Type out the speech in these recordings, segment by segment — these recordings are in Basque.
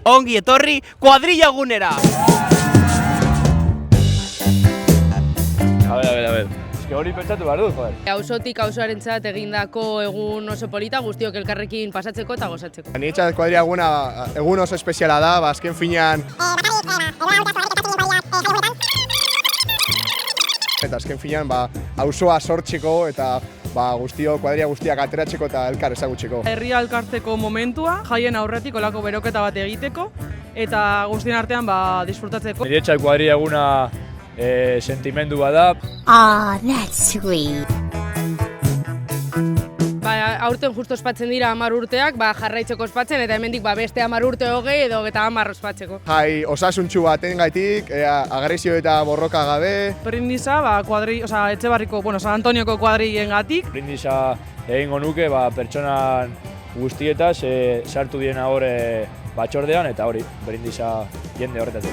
Ongi etorri kuadrilla gunera! A ver. Eske hori pentsatu behar dut, joder. Auzotik auzoarentzat egindako egun oso polita guztiok elkarrekin pasatzeko eta gozatzeko. Niretzat kuadrilla eguna egun oso espeziala da, azken finean eta azken finean auzoa sortzeko eta kuadrilla guztiak ateratzeko eta elkar ezagutzeko. Herria elkartzeko momentua, jaien aurretik olako beroketa bat egiteko eta guztien artean disfrutatzeko. Niretzat kuadrilla eguna sentimendu bat da. Ah, that's sweet. Aurten justo ospatzen dira 10 urteak, jarraitzeko ospatzen eta hemendik beste 10 urte hogei edo 10 ospatzeko. Jai osasuntsu batengaitik, agresio eta borroka gabe. Brindisa, Etxebarriko, San Antonioko kuadrillengatik. Brindisa egingo nuke, pertsonan guztietaz sartu diena hor batzordean eta hori, brindisa jende horretatik.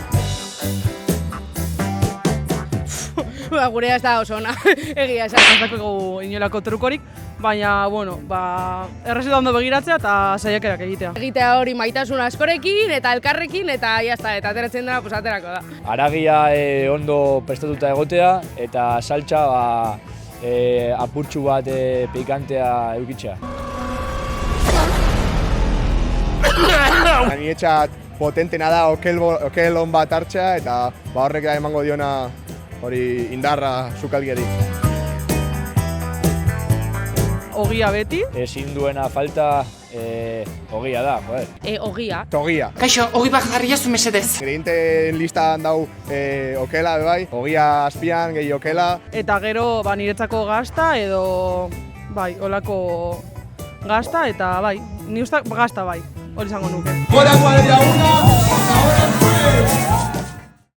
Gurea ez da oso ona, egia esan. Ez dakiko inolako trukorik, baina, errezetan ondo begiratzea eta saiakerak egitea. Egitea hori maitasun askorekin eta elkarrekin eta jazta, eta ateratzen dena, aterako da. Haragia ondo prestatuta egotea eta saltza apurtxu bat pikantea eukitzea. Niretzat potentena da okel on bat hartzea eta horrek da emango diona hori indarra sukalgiari. Ogia beti. Ezin duena falta ogia da, joder. Ogia. Togia. Kaixo, ogi bat jarri jazu mesedez. Ingredienteen listan dau okela bai, ogia azpian, gehi okela. Eta gero niretzako gazta edo olako gazta eta ni uste gazta hori izango nuke. Gora kuadrilla una!